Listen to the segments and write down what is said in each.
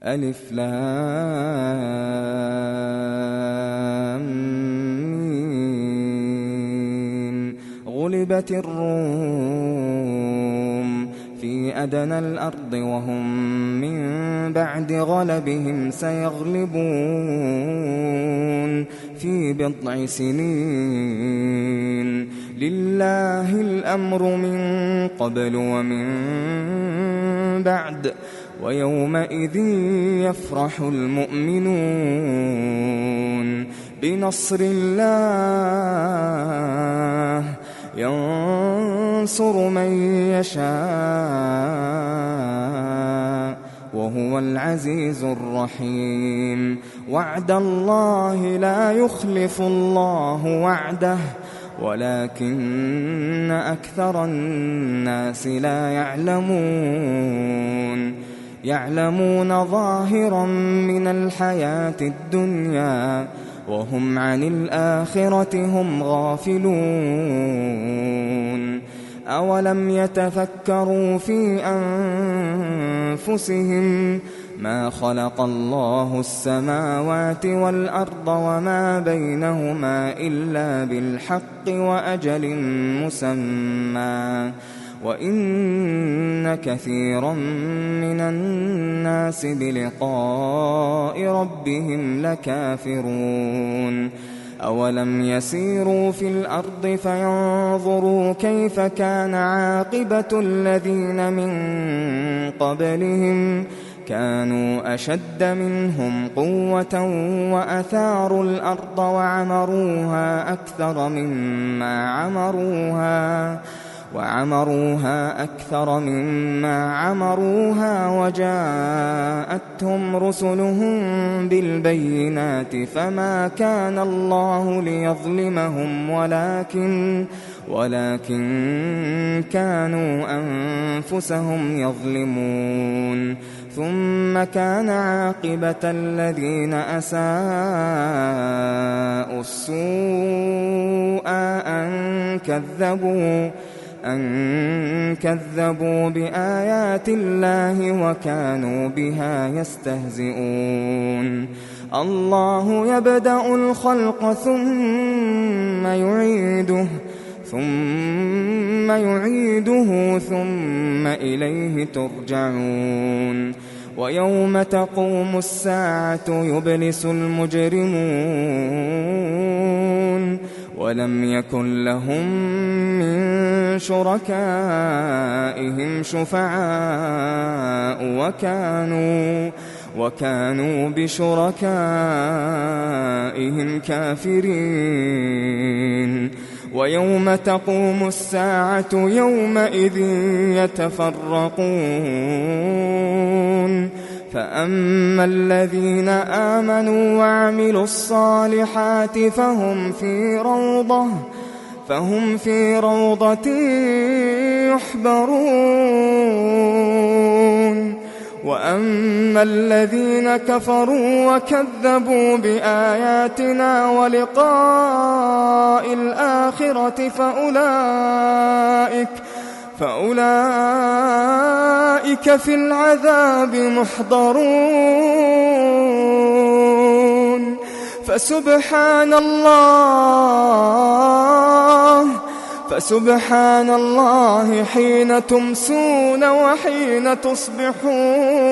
ألف لام ميم. غلبت الروم في أدنى الأرض وهم من بعد غلبهم سيغلبون في بضع سنين. لله الأمر من قبل ومن بعد ويومئذ يفرح المؤمنون بنصر الله ينصر من يشاء وهو العزيز الرحيم. وعد الله لا يخلف الله وعده ولكن أكثر الناس لا يعلمون ظاهرا من الحياة الدنيا وهم عن الآخرة هم غافلون. أولم يتفكروا في أنفسهم ما خلق الله السماوات والأرض وما بينهما إلا بالحق وأجل مسمى وإن كثيرا من الناس بلقاء ربهم لكافرون. أولم يسيروا في الأرض فينظروا كيف كان عاقبة الذين من قبلهم كانوا أشد منهم قوة وأثاروا الأرض وعمروها أكثر مما عمروها وجاءتهم رسلهم بالبينات فما كان الله ليظلمهم ولكن كانوا أنفسهم يظلمون. ثم كان عاقبة الذين أساءوا السوء أن كذبوا بآيات الله وكانوا بها يستهزئون. الله يبدأ الخلق ثم يعيده ثم إليه ترجعون. ويوم تقوم الساعة يبلس المجرمون ولم يكن لهم من شركائهم شفعاء وكانوا بشركائهم كافرين. ويوم تقوم الساعة يومئذ يتفرقون فأما الذين آمنوا وعملوا الصالحات فهم في روضة يحبرون. وأما الذين كفروا وكذبوا بآياتنا ولقاء الآخرة فأولئك في العذاب محضرون. فسبحان الله حين تمسون وحين تصبحون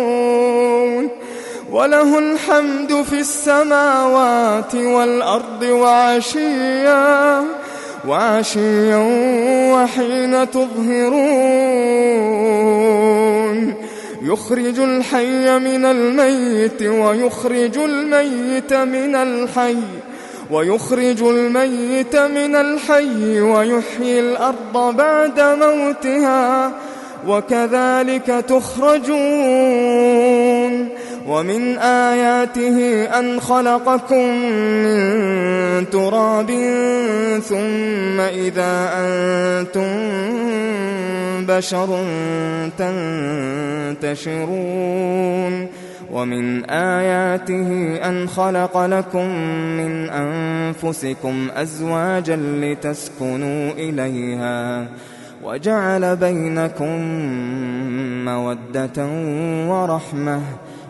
وله الحمد في السماوات والأرض وعشيا وحين تظهرون. يخرج الحي من الميت ويخرج الميت من الحي ويحيي الأرض بعد موتها وكذلك تخرجون. ومن آياته أن خلقكم من تراب ثم إذا أنتم بشر تنتشرون. ومن آياته أن خلق لكم من أنفسكم أزواجا لتسكنوا إليها وجعل بينكم مودة ورحمة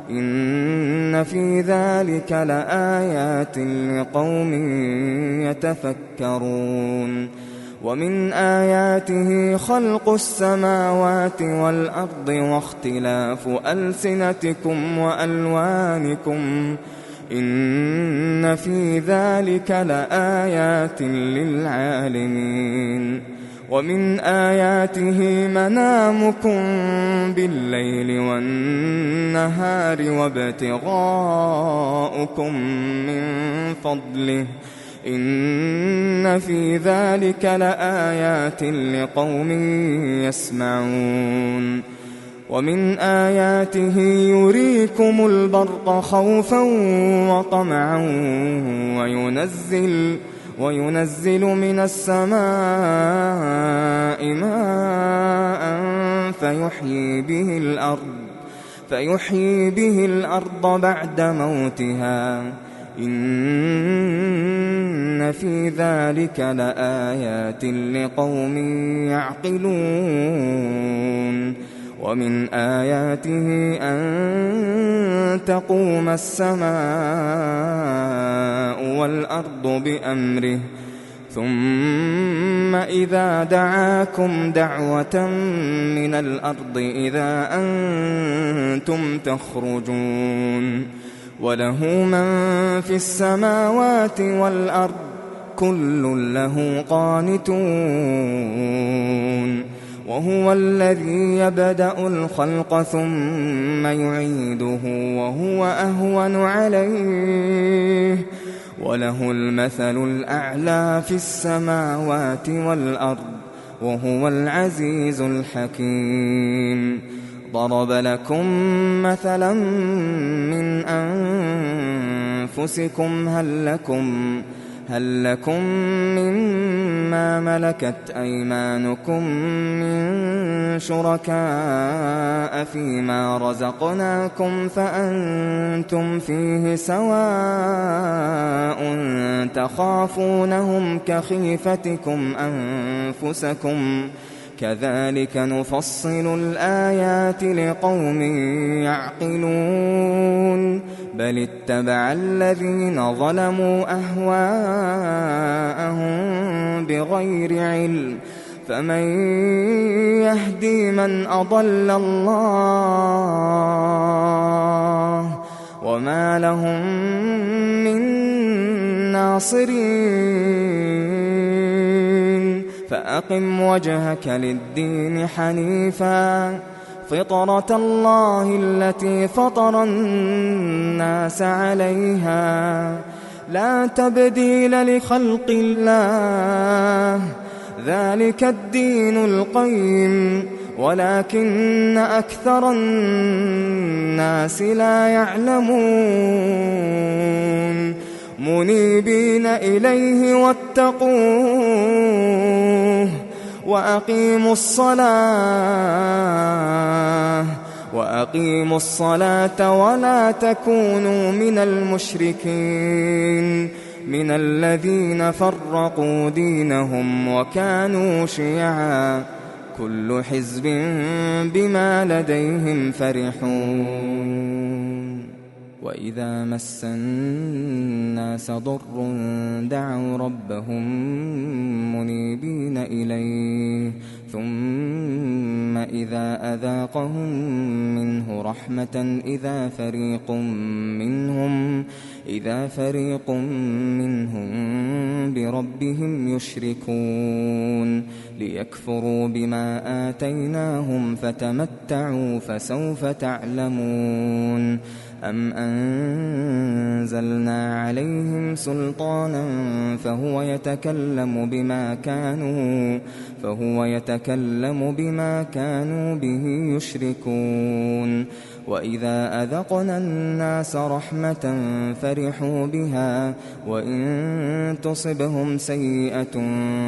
إن في ذلك لآيات لقوم يتفكرون ومن آياته خلق السماوات والأرض واختلاف ألسنتكم وألوانكم إن في ذلك لآيات للعالمين ومن آياته منامكم بالليل والنهار وابتغاؤكم من فضله إن في ذلك لآيات لقوم يسمعون ومن آياته يريكم البرق خوفا وطمعا وينزل من السماء ماء فيحيي به الأرض بعد موتها إن في ذلك لآيات لقوم يعقلون ومن آياته أن تقوم السماء والأرض بأمره ثم إذا دعاكم دعوة من الأرض إذا أنتم تخرجون وله من في السماوات والأرض كل له قانتون وهو الذي يبدأ الخلق ثم يعيده وهو أهون عليه وله المثل الأعلى في السماوات والأرض وهو العزيز الحكيم ضرب لكم مثلا من أنفسكم هل لكم مما ملكت أيمانكم من شركاء فيما رزقناكم فأنتم فيه سواء تخافونهم كخيفتكم أنفسكم كذلك نفصل الآيات لقوم يعقلون بل اتبع الذين ظلموا أهواءهم بغير علم فمن يهدي من أضل الله وما لهم من ناصرين فأقم وجهك للدين حنيفا فطرة الله التي فطر الناس عليها لا تبديل لخلق الله ذلك الدين القيم ولكن أكثر الناس لا يعلمون منيبين إليه واتقوه وأقيموا الصلاة ولا تكونوا من المشركين من الذين فرقوا دينهم وكانوا شيعا كل حزب بما لديهم فرحون وإذا مس الناس ضر دعوا ربهم منيبين إليه ثم إذا أذاقهم منه رحمة إذا فريق منهم بربهم يشركون ليكفروا بما آتيناهم فتمتعوا فسوف تعلمون أم أنزلنا عليهم سلطانا فهو يتكلم بما كانوا به يشركون وإذا أذقنا الناس رحمة فرحوا بها وإن تصبهم سيئة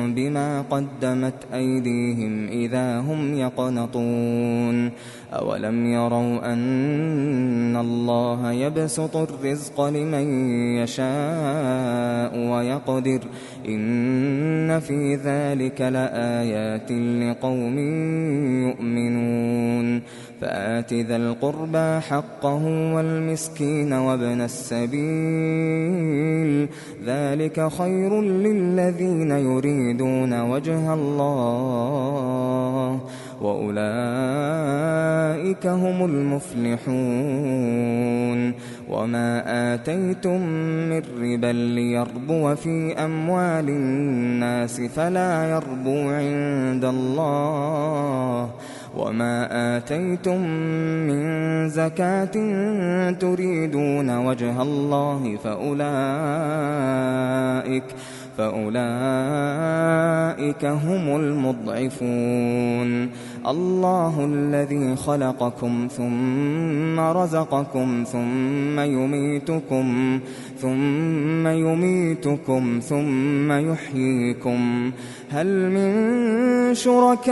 بما قدمت أيديهم إذا هم يقنطون أولم يروا أن الله يبسط الرزق لمن يشاء ويقدر إن في ذلك لآيات لقوم يؤمنون فآت ذا القربى حقه والمسكين وابن السبيل ذلك خير للذين يريدون وجه الله وأولئك هم المفلحون وما آتيتم من ربا ليربو في أموال الناس فلا يربو عند الله وما آتيتم من زكاة تريدون وجه الله فأولئك هم المضعفون الله الذي خلقكم ثم رزقكم ثم يميتكم ثم يحييكم هل من شركائكم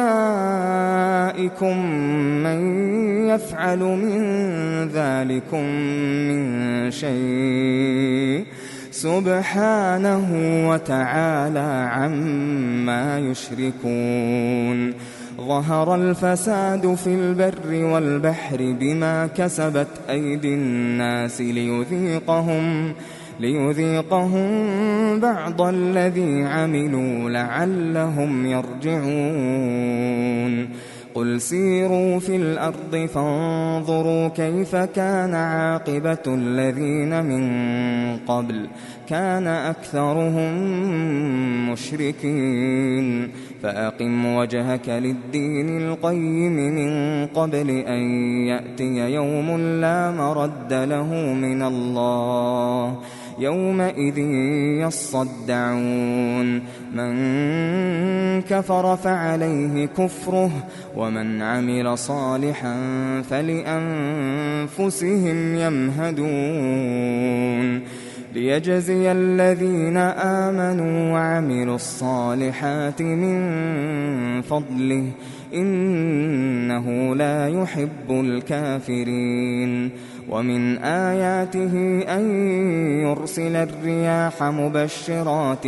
من يفعل من ذلكم من شيء سبحانه وتعالى عما يشركون ظهر الفساد في البر والبحر بما كسبت أيدي الناس ليذيقهم بعض الذي عملوا لعلهم يرجعون قل سيروا في الأرض فانظروا كيف كان عاقبة الذين من قبل كان أكثرهم مشركين فأقم وجهك للدين القيم من قبل أن يأتي يوم لا مرد له من الله يومئذ يصدعون من كفر فعليه كفره ومن عمل صالحا فلأنفسهم يمهدون ليجزي الذين آمنوا وعملوا الصالحات من فضله إنه لا يحب الكافرين ومن آياته أن يرسل الرياح مبشرات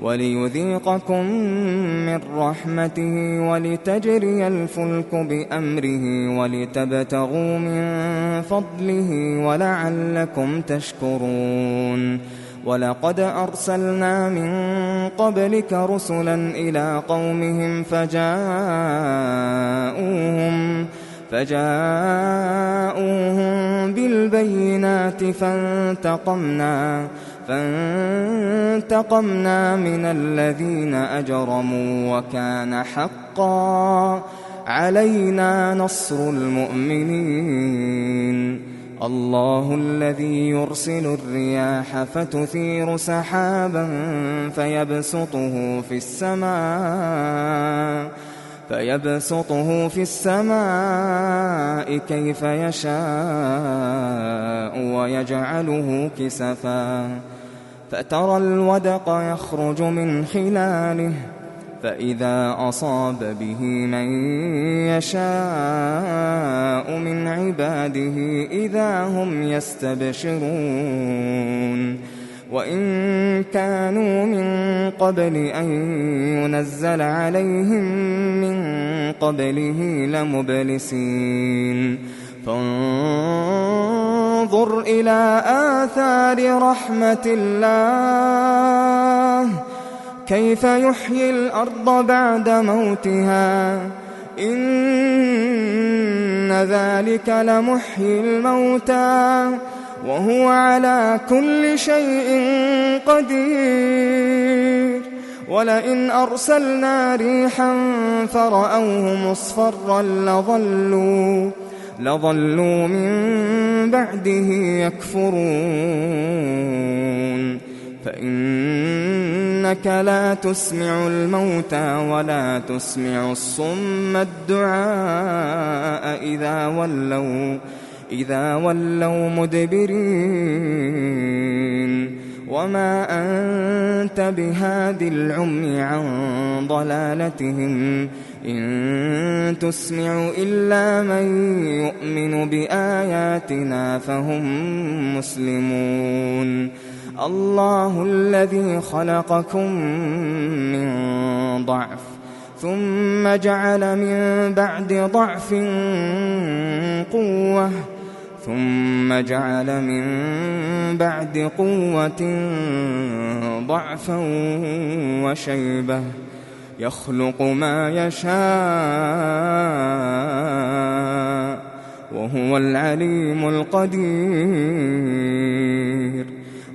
وليذيقكم من رحمته ولتجري الفلك بأمره ولتبتغوا من فضله ولعلكم تشكرون ولقد أرسلنا من قبلك رسلا إلى قومهم فجاءوهم بالبينات فانتقمنا من الذين أجرموا وكان حقا علينا نصر المؤمنين الله الذي يرسل الرياح فتثير سحابا فيبسطه في السماء كيف يشاء ويجعله كسفا فترى الودق يخرج من خلاله فإذا أصاب به من يشاء من عباده إذا هم يستبشرون وإن كانوا من قبل أن ينزل عليهم من قبله لمبلسين فانظر إلى آثار رحمة الله كيف يحيي الأرض بعد موتها إن ذلك لمحيي الموتى وهو على كل شيء قدير ولئن أرسلنا ريحا فرأوه مصفرا لظلوا من بعده يكفرون فإنك لا تسمع الموتى ولا تسمع الصم الدعاء إذا ولوا مدبرين وما أنت بهاد العمي عن ضلالتهم إن تسمع إلا من يؤمن بآياتنا فهم مسلمون الله الذي خلقكم من ضعف ثم جعل من بعد ضعف قوة ثم جعل من بعد قوة ضعفا وشيبة يخلق ما يشاء وهو العليم القدير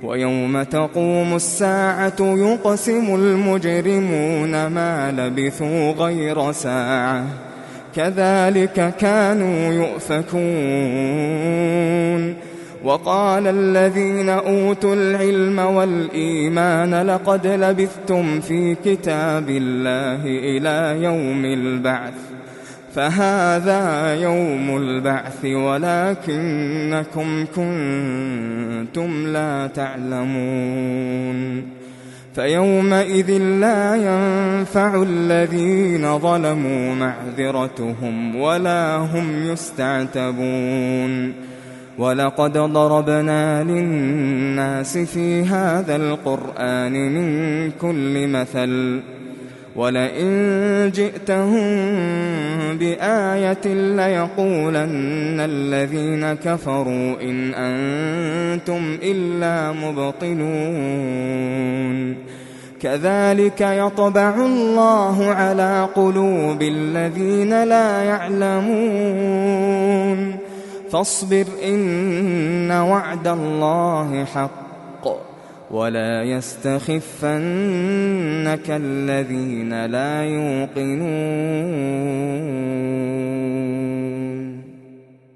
ويوم تقوم الساعة يقسم المجرمون ما لبثوا غير ساعة كذلك كانوا يؤفكون وقال الذين أوتوا العلم والإيمان لقد لبثتم في كتاب الله إلى يوم البعث فهذا يوم البعث ولكنكم كنتم لا تعلمون فيومئذ لا ينفع الذين ظلموا معذرتهم ولا هم يستعتبون ولقد ضربنا للناس في هذا القرآن من كل مثل ولئن جئتهم بآية ليقولن الذين كفروا إن أنتم إلا مبطلون كذلك يطبع الله على قلوب الذين لا يعلمون فاصبر إن وعد الله حق ولا يستخفنك الذين لا يوقنون